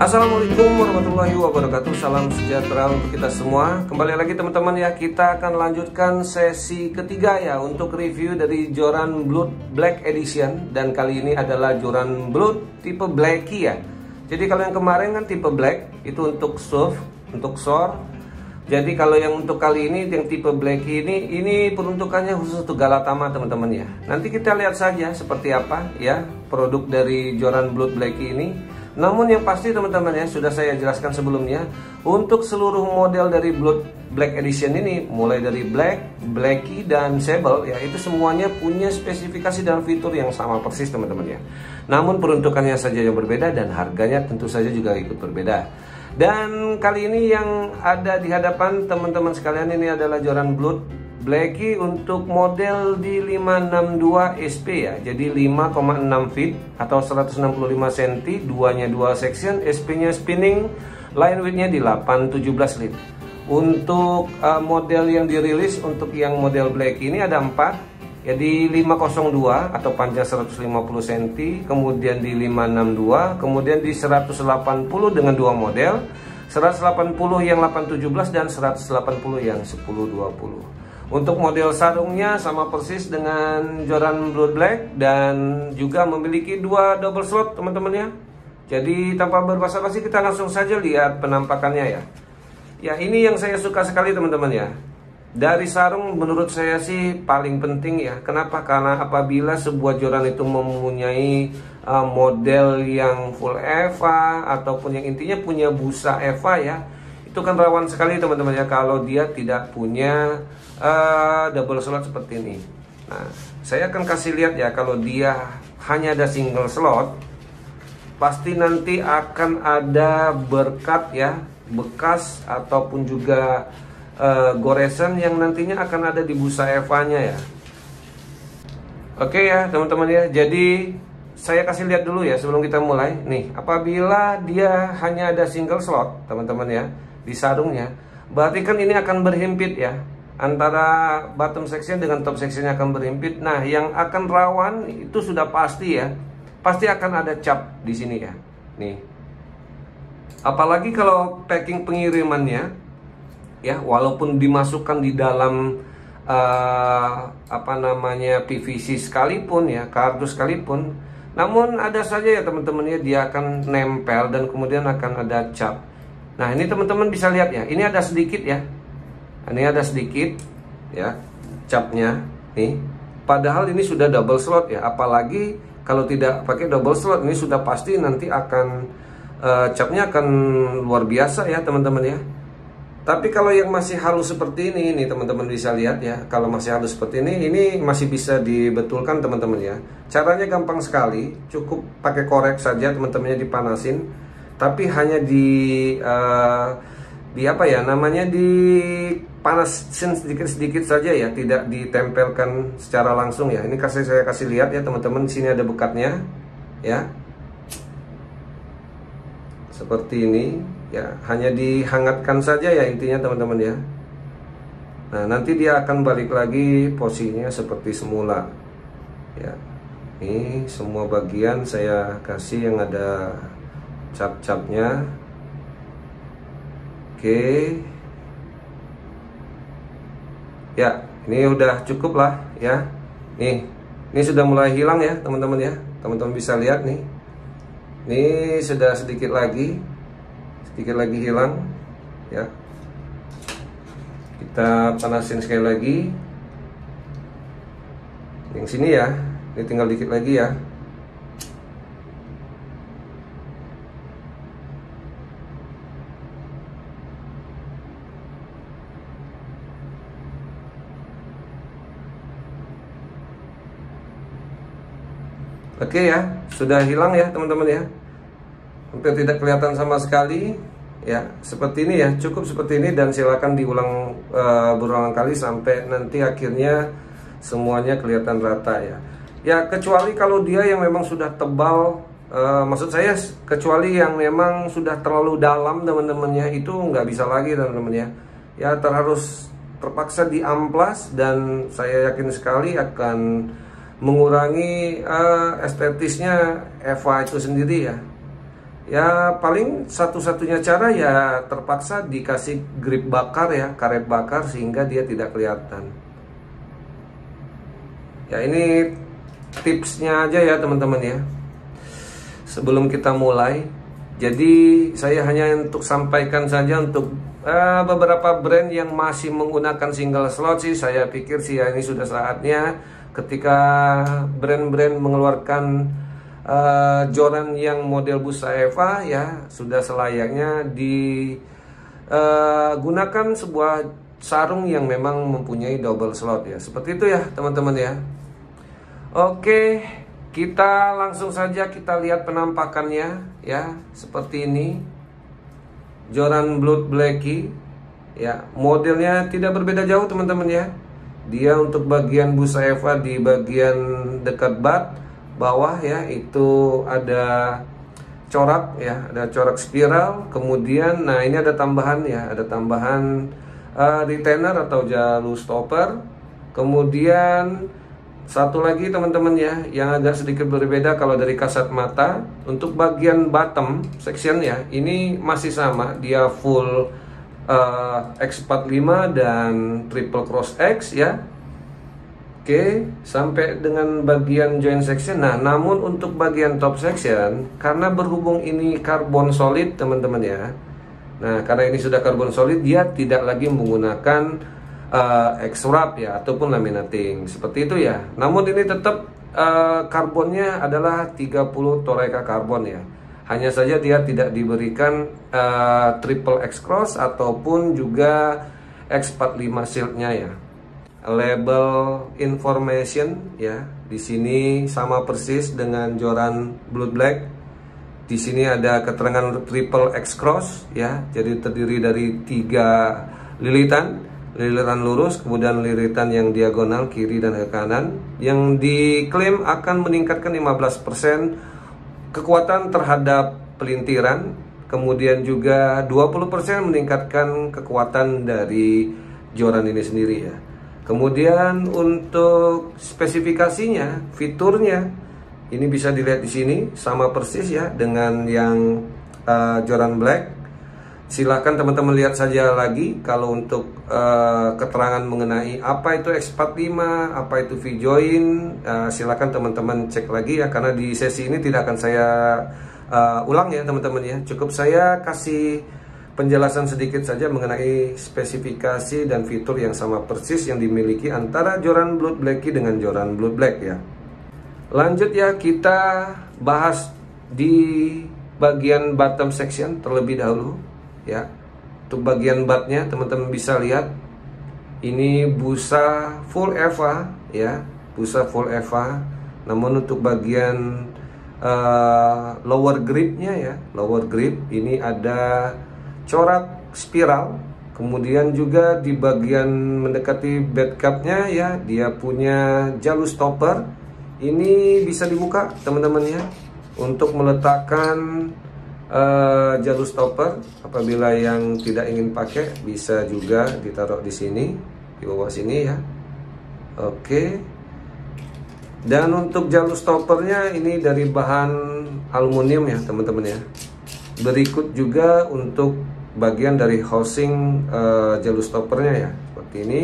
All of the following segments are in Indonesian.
Assalamualaikum warahmatullahi wabarakatuh. Salam sejahtera untuk kita semua. Kembali lagi teman-teman ya, kita akan lanjutkan sesi ketiga ya untuk review dari Joran Blood Black Edition. Dan kali ini adalah Joran Blood tipe Blackie ya. Jadi kalau yang kemarin kan tipe Black itu untuk surf, untuk shore. Jadi kalau yang untuk kali ini yang tipe Blackie ini peruntukannya khusus untuk Galatama teman-teman ya. Nanti kita lihat saja seperti apa ya produk dari Joran Blood Blackie ini. Namun yang pasti teman-teman ya, sudah saya jelaskan sebelumnya, untuk seluruh model dari Blood Black Edition ini, mulai dari Black, Blackie, dan Sable ya, itu semuanya punya spesifikasi dan fitur yang sama persis teman-teman ya. Namun peruntukannya saja yang berbeda dan harganya tentu saja juga ikut berbeda. Dan kali ini yang ada di hadapan teman-teman sekalian ini adalah Joran Blood Blackie untuk model di 562 SP ya. Jadi 5,6 feet atau 165 cm, duanya dual section, SP nya spinning, line width nya di 817 lip. Untuk model yang dirilis untuk yang model Blackie ini ada 4 ya, di 502 atau panjang 150 cm, kemudian di 562, kemudian di 180 dengan dua model, 180 yang 817 dan 180 yang 1020. Untuk model sarungnya sama persis dengan Joran Blood Black dan juga memiliki dua double slot teman-teman ya. Jadi tanpa berbasa-basi kita langsung saja lihat penampakannya ya. Ya ini yang saya suka sekali teman-teman ya. Dari sarung menurut saya sih paling penting ya. Kenapa? Karena apabila sebuah Joran itu mempunyai model yang full EVA ataupun yang intinya punya busa EVA ya, itu kan rawan sekali teman-teman ya kalau dia tidak punya double slot seperti ini. Nah, saya akan kasih lihat ya, kalau dia hanya ada single slot, pasti nanti akan ada berkat ya, bekas ataupun juga goresan yang nantinya akan ada di busa EVA-nya ya. Oke ya teman-teman ya, jadi saya kasih lihat dulu ya sebelum kita mulai. Nih, apabila dia hanya ada single slot teman-teman ya di sarungnya, berarti kan ini akan berhimpit ya, antara bottom section dengan top sectionnya akan berhimpit. Nah, yang akan rawan itu sudah pasti ya, pasti akan ada cap di sini ya. Nih, apalagi kalau packing pengirimannya ya, walaupun dimasukkan di dalam apa namanya PVC sekalipun ya, kardus sekalipun, namun ada saja ya teman-teman ya, dia akan nempel dan kemudian akan ada cap. Nah ini teman-teman bisa lihat ya, ini ada sedikit ya, ini ada sedikit ya capnya nih. Padahal ini sudah double slot ya, apalagi kalau tidak pakai double slot ini sudah pasti nanti akan capnya akan luar biasa ya teman-teman ya. Tapi kalau yang masih halus seperti ini teman-teman bisa lihat ya, kalau masih halus seperti ini masih bisa dibetulkan teman-teman ya. Caranya gampang sekali, cukup pakai korek saja teman-temannya, dipanasin. Tapi hanya di apa ya namanya, dipanasin sedikit-sedikit saja ya, tidak ditempelkan secara langsung ya. Ini saya kasih lihat ya teman-teman, di sini ada bekatnya ya. Seperti ini ya, hanya dihangatkan saja ya intinya teman-teman ya. Nah, nanti dia akan balik lagi posisinya seperti semula ya. Ini semua bagian saya kasih yang ada cap-capnya. Oke ya, ini udah cukup lah ya. Nih, ini sudah mulai hilang ya teman-teman ya. Teman-teman bisa lihat nih, ini sudah sedikit lagi hilang ya. Kita panasin sekali lagi yang sini ya, ini tinggal dikit lagi ya. Oke ya, sudah hilang ya teman-teman ya, hampir tidak kelihatan sama sekali ya. Seperti ini ya, cukup seperti ini, dan silakan diulang berulang kali sampai nanti akhirnya semuanya kelihatan rata ya. Ya kecuali kalau dia yang memang sudah tebal, maksud saya kecuali yang memang sudah terlalu dalam teman-temannya, itu nggak bisa lagi teman-teman ya. Ya harus terpaksa diamplas, dan saya yakin sekali akan mengurangi estetisnya EVA itu sendiri ya. Ya paling satu-satunya cara ya terpaksa dikasih grip bakar ya, karet bakar, sehingga dia tidak kelihatan. Ya ini tipsnya aja ya teman-teman ya, sebelum kita mulai. Jadi saya hanya untuk sampaikan saja untuk beberapa brand yang masih menggunakan single slot sih, saya pikir sih ya ini sudah saatnya ketika brand-brand mengeluarkan joran yang model busa Eva ya, sudah selayaknya digunakan sebuah sarung yang memang mempunyai double slot ya, seperti itu ya teman-teman ya. Oke, kita langsung saja kita lihat penampakannya ya, seperti ini. Joran Blood Blackie ya, modelnya tidak berbeda jauh teman-teman ya. Dia untuk bagian busa Eva di bagian dekat bat bawah ya, itu ada corak ya, ada corak spiral. Kemudian nah ini ada tambahan ya, ada tambahan retainer atau jalur stopper. Kemudian satu lagi teman-teman ya, yang agak sedikit berbeda kalau dari kasat mata, untuk bagian bottom section ya, ini masih sama, dia full X45 dan triple cross X ya. Oke, sampai dengan bagian joint section. Nah, namun untuk bagian top section, karena berhubung ini karbon solid teman-teman ya. Nah, karena ini sudah karbon solid, dia tidak lagi menggunakan X-wrap ya, ataupun laminating seperti itu ya. Namun ini tetap karbonnya adalah 30 Toreca karbon ya. Hanya saja dia tidak diberikan triple X cross ataupun juga X45 shieldnya ya. Label information ya, di sini sama persis dengan joran Blood Black. Di sini ada keterangan triple X cross ya, jadi terdiri dari 3 lilitan lurus, kemudian lilitan yang diagonal kiri dan ke kanan, yang diklaim akan meningkatkan 15% kekuatan terhadap pelintiran, kemudian juga 20% meningkatkan kekuatan dari joran ini sendiri ya. Kemudian untuk spesifikasinya, fiturnya, ini bisa dilihat di sini sama persis ya dengan yang joran black. Silahkan teman-teman lihat saja lagi kalau untuk keterangan mengenai apa itu X45, apa itu V-join, silahkan teman-teman cek lagi ya, karena di sesi ini tidak akan saya ulang ya teman-teman ya. Cukup saya kasih penjelasan sedikit saja mengenai spesifikasi dan fitur yang sama persis yang dimiliki antara joran Blood Blackie dengan joran Blood Black ya. Lanjut ya, kita bahas di bagian bottom section terlebih dahulu ya. Untuk bagian batnya teman-teman bisa lihat ini busa full Eva ya, busa full Eva. Namun untuk bagian lower gripnya ya, lower grip ini ada corak spiral. Kemudian juga di bagian mendekati bed capnya ya, dia punya jalur stopper. Ini bisa dibuka teman-teman ya, untuk meletakkan jalur stopper. Apabila yang tidak ingin pakai, bisa juga ditaruh di sini, di bawah sini ya. Oke. Dan untuk jalur stoppernya ini dari bahan aluminium ya teman-teman ya. Berikut juga untuk bagian dari housing jalur stoppernya ya, seperti ini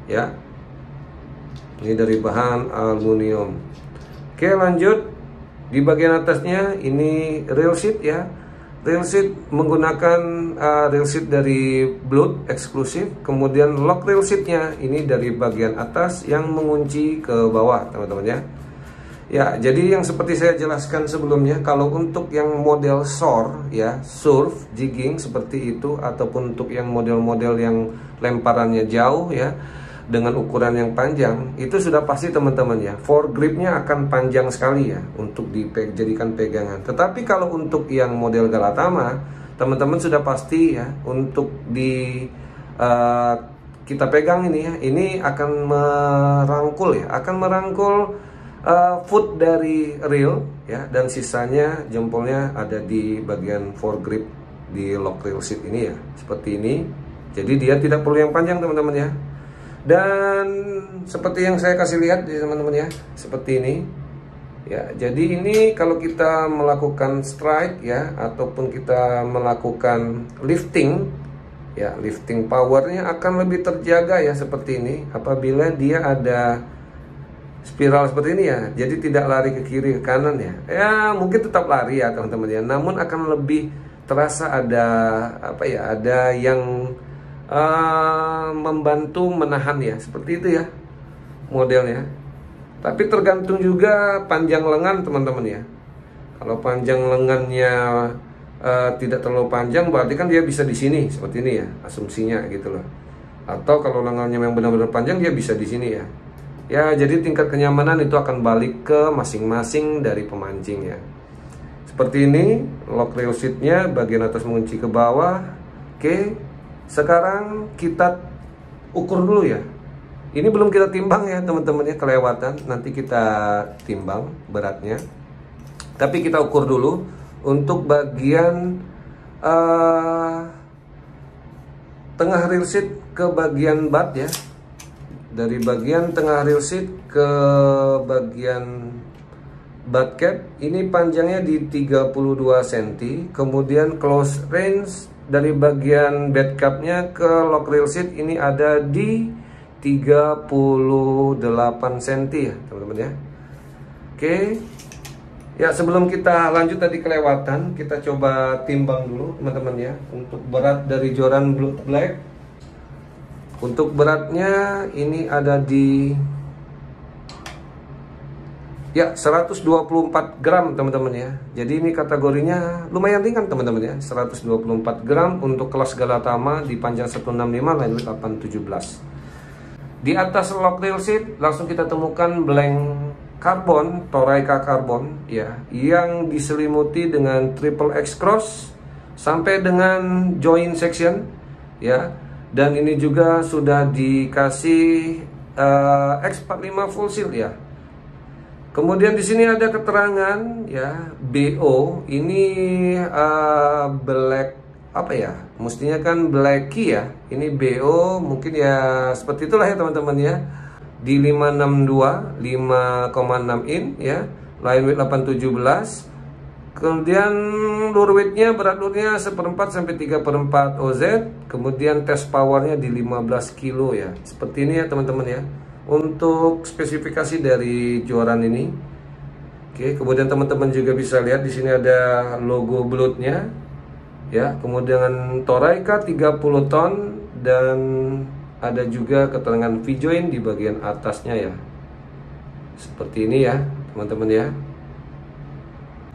ya. Ini dari bahan aluminium. Oke, lanjut di bagian atasnya ini rail seat ya. Rail seat menggunakan rail seat dari Blood eksklusif. Kemudian lock rail seatnya ini dari bagian atas yang mengunci ke bawah teman-teman ya. Ya, jadi yang seperti saya jelaskan sebelumnya, kalau untuk yang model SOR ya, surf, jigging seperti itu, ataupun untuk yang model-model yang lemparannya jauh ya, dengan ukuran yang panjang, itu sudah pasti teman-teman ya, foregripnya akan panjang sekali ya, untuk dijadikan pegangan. Tetapi kalau untuk yang model Galatama, teman-teman sudah pasti ya, untuk kita pegang ini ya, ini akan merangkul ya, akan merangkul foot dari reel ya, dan sisanya jempolnya ada di bagian foregrip di lock reel seat ini ya, seperti ini. Jadi dia tidak perlu yang panjang teman-teman ya. Dan seperti yang saya kasih lihat di teman-teman ya, seperti ini Ya, jadi ini kalau kita melakukan strike ya, ataupun kita melakukan lifting ya, lifting powernya akan lebih terjaga ya, seperti ini apabila dia ada spiral seperti ini ya. Jadi tidak lari ke kiri ke kanan ya. Ya mungkin tetap lari ya teman-teman ya, namun akan lebih terasa ada apa ya, ada yang membantu menahan ya, seperti itu ya modelnya. Tapi tergantung juga panjang lengan teman-teman ya. Kalau panjang lengannya tidak terlalu panjang, berarti kan dia bisa di sini seperti ini ya, asumsinya gitu loh. Atau kalau lengannya yang benar-benar panjang, dia bisa di sini ya. Ya, jadi tingkat kenyamanan itu akan balik ke masing-masing dari pemancing ya. Seperti ini lock reel seatnya, bagian atas mengunci ke bawah. Oke, sekarang kita ukur dulu ya. Ini belum kita timbang ya teman-teman ya, kelewatan. Nanti kita timbang beratnya. Tapi kita ukur dulu untuk bagian tengah reel seat ke bagian butt ya. Dari bagian tengah reel seat ke bagian butt cap, ini panjangnya di 32 cm. Kemudian close range dari bagian bed capnya ke lock reel seat ini ada di 38 cm ya teman-teman ya. Oke ya, sebelum kita lanjut, tadi kelewatan, kita coba timbang dulu teman-teman ya untuk berat dari joran Blood Black. Untuk beratnya ini ada di ya 124 gram teman-teman ya. Jadi ini kategorinya lumayan ringan teman-teman ya, 124 gram untuk kelas Galatama di panjang 165, line width 817. Di atas lock reel seat langsung kita temukan blank karbon, Toraika karbon ya, yang diselimuti dengan triple X cross sampai dengan joint section ya. Dan ini juga sudah dikasih X45 full seal ya. Kemudian di sini ada keterangan ya, BO ini black apa ya, mestinya kan black key ya, ini BO mungkin ya, seperti itulah ya teman-teman ya. Di 562 5,6 in ya, line width 817. Kemudian lure weightnya, berat lurenya 1/4 sampai 3/4 OZ. Kemudian test powernya di 15 kilo ya, seperti ini ya teman-teman ya untuk spesifikasi dari joran ini. Oke, kemudian teman-teman juga bisa lihat di sini ada logo Bloodnya ya, kemudian Toraika 30 ton, dan ada juga keterangan V-joint di bagian atasnya ya, seperti ini ya teman-teman ya.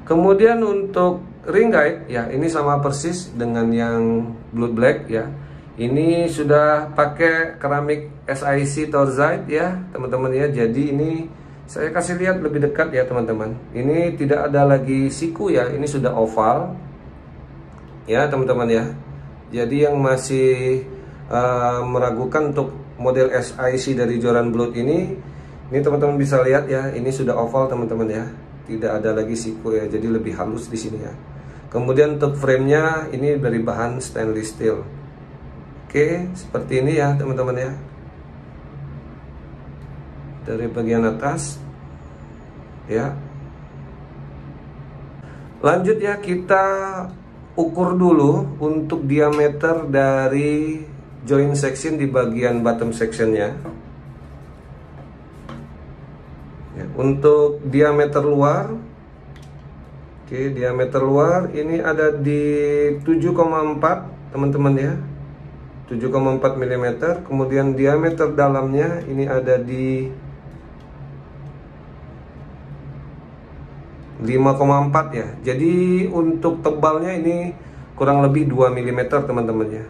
Kemudian untuk ring guide ya, ini sama persis dengan yang Blood Black ya. Ini sudah pakai keramik SIC Torzite ya teman-teman ya. Jadi ini saya kasih lihat lebih dekat ya teman-teman. Ini tidak ada lagi siku ya, ini sudah oval ya teman-teman ya. Jadi yang masih meragukan untuk model SIC dari joran Blood ini teman-teman bisa lihat ya, ini sudah oval teman-teman ya, tidak ada lagi siku ya, jadi lebih halus di sini ya. Kemudian untuk frame-nya ini dari bahan stainless steel. Oke, seperti ini ya teman-teman ya. Dari bagian atas ya. Lanjut ya, kita ukur dulu untuk diameter dari joint section di bagian bottom sectionnya ya. Untuk diameter luar, oke, diameter luar ini ada di 7,4 teman-teman ya, 7,4 mm. Kemudian diameter dalamnya ini ada di 5,4 ya. Jadi untuk tebalnya ini kurang lebih 2 mm teman-teman ya.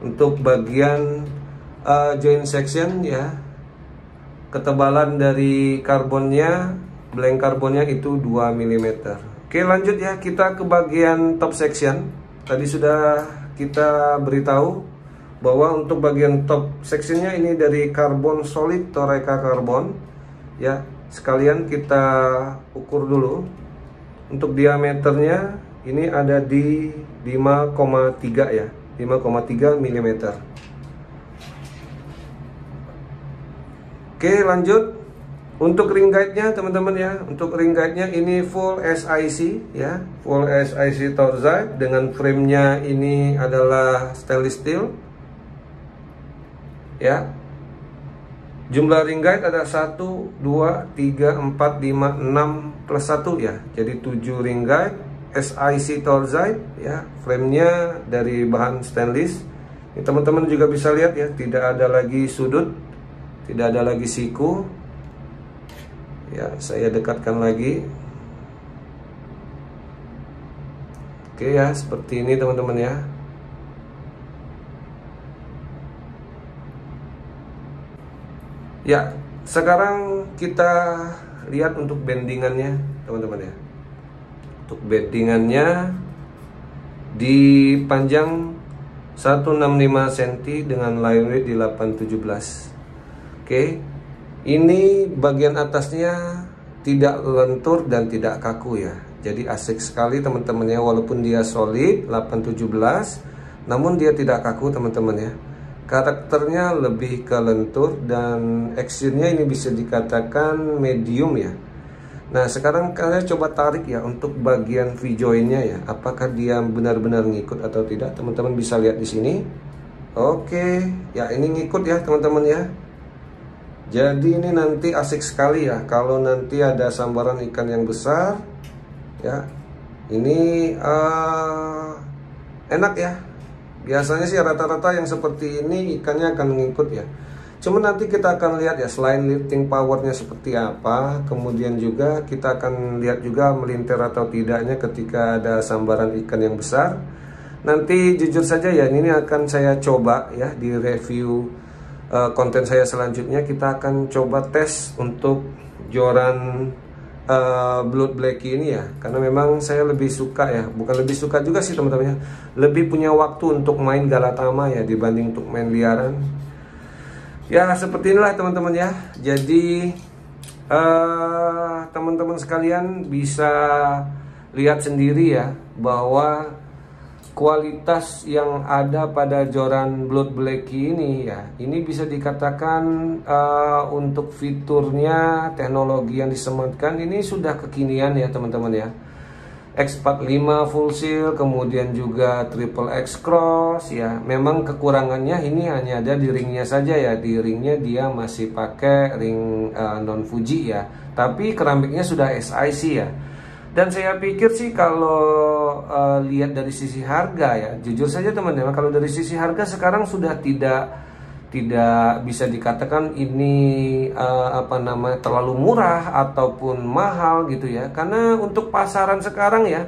Untuk bagian joint section ya, ketebalan dari karbonnya, blank karbonnya itu 2 mm. Oke, lanjut ya, kita ke bagian top section. Tadi sudah kita beritahu bahwa untuk bagian top sectionnya ini dari karbon solid Toraika karbon ya. Sekalian kita ukur dulu. Untuk diameternya ini ada di 5,3 ya, 5,3 mm. Oke, lanjut. Untuk ring guide-nya teman-teman ya, untuk ring guide-nya ini full SIC ya, full SIC Torzide dengan frame-nya ini adalah stainless steel ya. Jumlah ring guide ada 1, 2, 3, 4, 5, 6 plus 1 ya. Jadi 7 ring guide SIC Torzide ya, frame-nya dari bahan stainless. Ini teman-teman juga bisa lihat ya, tidak ada lagi sudut, tidak ada lagi siku. Ya, saya dekatkan lagi. Oke ya, seperti ini teman-teman ya. Ya, sekarang kita lihat untuk bendingannya teman-teman ya. Untuk bendingannya di panjang 165 cm dengan line width di 817. Oke. Ini bagian atasnya tidak lentur dan tidak kaku ya. Jadi asik sekali teman-teman ya, walaupun dia solid 817 namun dia tidak kaku teman-teman ya. Karakternya lebih ke lentur dan actionnya ini bisa dikatakan medium ya. Nah, sekarang kalian coba tarik ya untuk bagian V-joinnya ya. Apakah dia benar-benar ngikut atau tidak? Teman-teman bisa lihat di sini. Oke, ya ini ngikut ya teman-teman ya. Jadi ini nanti asik sekali ya kalau nanti ada sambaran ikan yang besar ya. Ini enak ya. Biasanya sih rata-rata yang seperti ini ikannya akan ngikut ya. Cuma nanti kita akan lihat ya, selain lifting powernya seperti apa, kemudian juga kita akan lihat juga melintir atau tidaknya ketika ada sambaran ikan yang besar. Nanti jujur saja ya, ini akan saya coba ya di review konten saya selanjutnya. Kita akan coba tes untuk joran Blood Black ini ya, karena memang saya lebih suka ya, bukan lebih suka juga sih teman-teman ya, lebih punya waktu untuk main Galatama ya dibanding untuk main liaran ya. Seperti inilah teman-teman ya. Jadi teman-teman sekalian bisa lihat sendiri ya bahwa kualitas yang ada pada joran Blood Black ini ya, ini bisa dikatakan untuk fiturnya, teknologi yang disematkan ini sudah kekinian ya teman-teman ya. X45 full seal, kemudian juga triple X cross ya. Memang kekurangannya ini hanya ada di ringnya saja ya. Di ringnya dia masih pakai ring non Fuji ya, tapi keramiknya sudah SIC ya. Dan saya pikir sih kalau lihat dari sisi harga ya, jujur saja teman-teman, kalau dari sisi harga sekarang sudah tidak bisa dikatakan ini terlalu murah ataupun mahal gitu ya. Karena untuk pasaran sekarang ya,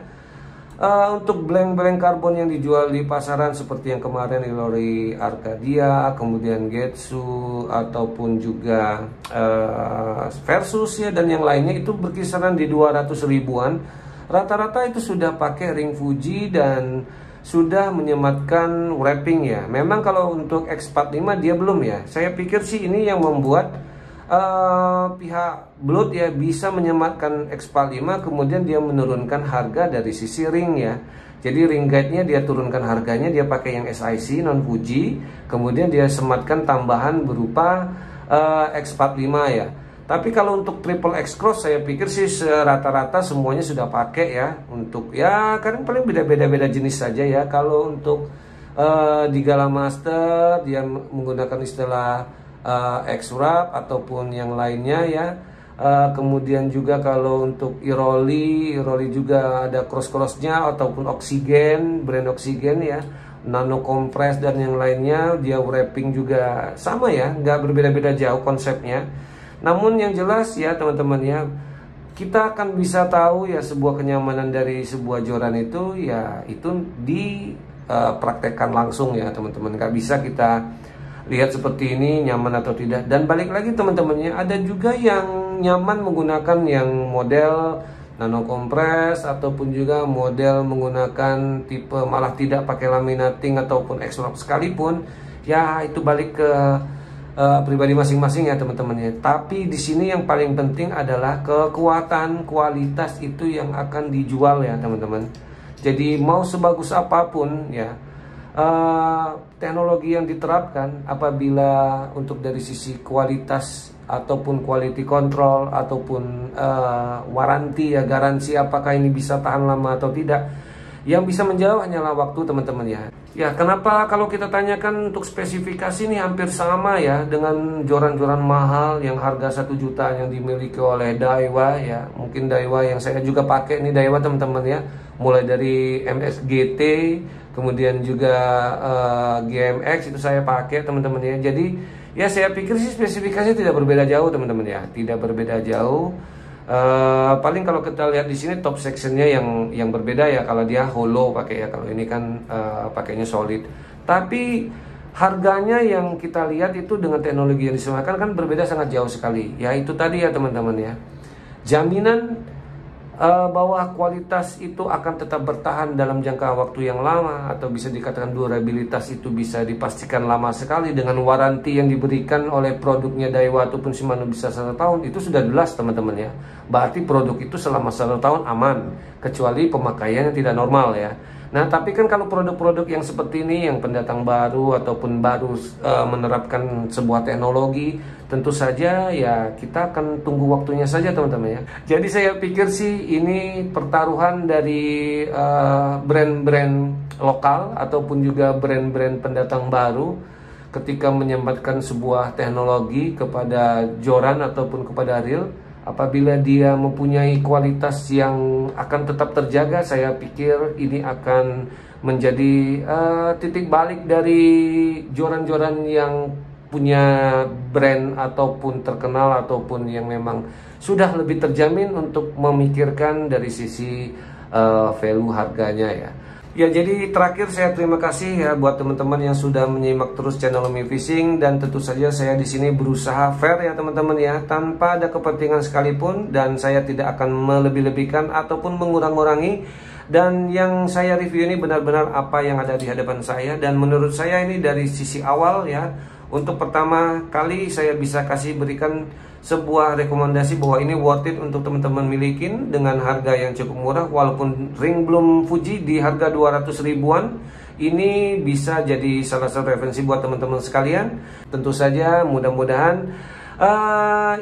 untuk blank karbon yang dijual di pasaran seperti yang kemarin Ilori Arcadia, kemudian Getsu ataupun juga Versus ya dan yang lainnya itu berkisaran di 200 ribuan. Rata-rata itu sudah pakai ring Fuji dan sudah menyematkan wrapping ya. Memang kalau untuk X45 dia belum ya. Saya pikir sih ini yang membuat pihak Blood ya bisa menyematkan X45, kemudian dia menurunkan harga dari sisi ring ya. Jadi ring guide-nya dia turunkan harganya, dia pakai yang SIC non Fuji, kemudian dia sematkan tambahan berupa X45 ya. Tapi kalau untuk triple X cross saya pikir sih rata-rata semuanya sudah pakai ya. Untuk ya kan paling beda-beda jenis saja ya. Kalau untuk di Galamaster dia menggunakan istilah X-Wrap ataupun yang lainnya ya. Kemudian juga kalau untuk Iroli juga ada cross-crossnya ataupun oksigen, brand oksigen ya, nano compress dan yang lainnya. Dia wrapping juga sama ya, nggak berbeda-beda jauh konsepnya. Namun yang jelas ya teman-teman ya, kita akan bisa tahu ya sebuah kenyamanan dari sebuah joran itu ya itu dipraktekkan langsung ya teman-teman. Nggak bisa kita lihat seperti ini nyaman atau tidak. Dan balik lagi teman-temannya, ada juga yang nyaman menggunakan yang model nano kompres ataupun juga model menggunakan tipe malah tidak pakai laminating ataupun X-Wrap sekalipun ya, itu balik ke pribadi masing-masing ya teman-temannya. Tapi di sini yang paling penting adalah kekuatan kualitas itu yang akan dijual ya teman-teman. Jadi mau sebagus apapun ya teknologi yang diterapkan apabila untuk dari sisi kualitas ataupun quality control ataupun waranti ya, garansi apakah ini bisa tahan lama atau tidak, yang bisa menjawab hanyalah waktu teman-teman ya. Ya, kenapa kalau kita tanyakan untuk spesifikasi ini hampir sama ya dengan joran-joran mahal yang harga 1 juta yang dimiliki oleh Daiwa ya. Mungkin Daiwa yang saya juga pakai ini Daiwa teman-teman ya. Mulai dari MSGT, kemudian juga GMX itu saya pakai teman-teman ya. Jadi ya saya pikir sih spesifikasinya tidak berbeda jauh teman-teman ya. Tidak berbeda jauh. Paling kalau kita lihat di sini top sectionnya yang berbeda ya, kalau dia hollow pakai ya, kalau ini kan pakainya solid. Tapi harganya yang kita lihat itu dengan teknologi yang disemakan kan berbeda sangat jauh sekali. Ya itu tadi ya teman-teman ya, jaminan bahwa kualitas itu akan tetap bertahan dalam jangka waktu yang lama, atau bisa dikatakan durabilitas itu bisa dipastikan lama sekali dengan waranti yang diberikan oleh produknya Daiwa ataupun Shimano bisa 1 tahun, itu sudah jelas teman-teman ya. Berarti produk itu selama 1 tahun aman, kecuali pemakaiannya tidak normal ya. Nah tapi kan kalau produk-produk yang seperti ini, yang pendatang baru ataupun baru menerapkan sebuah teknologi, tentu saja ya kita akan tunggu waktunya saja teman-teman ya. Jadi saya pikir sih ini pertaruhan dari brand-brand lokal ataupun juga brand-brand pendatang baru ketika menyambatkan sebuah teknologi kepada joran ataupun kepada reel. Apabila dia mempunyai kualitas yang akan tetap terjaga, saya pikir ini akan menjadi titik balik dari joran-joran yang punya brand ataupun terkenal ataupun yang memang sudah lebih terjamin untuk memikirkan dari sisi value harganya ya. Ya, jadi terakhir saya terima kasih ya buat teman-teman yang sudah menyimak terus channel Umi Fishing, dan tentu saja saya di sini berusaha fair ya teman-teman ya, tanpa ada kepentingan sekalipun, dan saya tidak akan melebih-lebihkan ataupun mengurang-ngurangi. Dan yang saya review ini benar-benar apa yang ada di hadapan saya, dan menurut saya ini dari sisi awal ya. Untuk pertama kali saya bisa berikan sebuah rekomendasi bahwa ini worth it untuk teman-teman milikin dengan harga yang cukup murah. Walaupun ring belum Fuji di harga 200 ribuan, ini bisa jadi salah satu referensi buat teman-teman sekalian. Tentu saja mudah-mudahan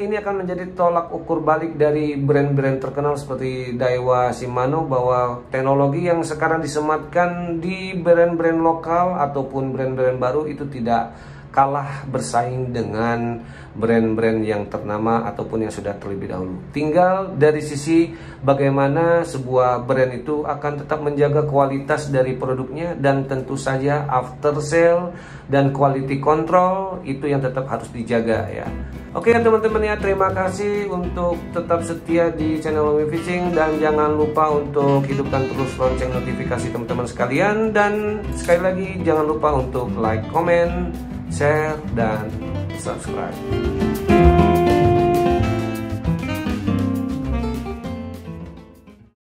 ini akan menjadi tolak ukur balik dari brand-brand terkenal seperti Daiwa, Shimano, bahwa teknologi yang sekarang disematkan di brand-brand lokal ataupun brand-brand baru itu tidak kalah bersaing dengan brand-brand yang ternama ataupun yang sudah terlebih dahulu. Tinggal dari sisi bagaimana sebuah brand itu akan tetap menjaga kualitas dari produknya, dan tentu saja after sale dan quality control itu yang tetap harus dijaga ya. Oke teman-teman ya, terima kasih untuk tetap setia di channel Umi Fishing, dan jangan lupa untuk hidupkan terus lonceng notifikasi teman-teman sekalian, dan sekali lagi jangan lupa untuk like, comment, share, dan subscribe.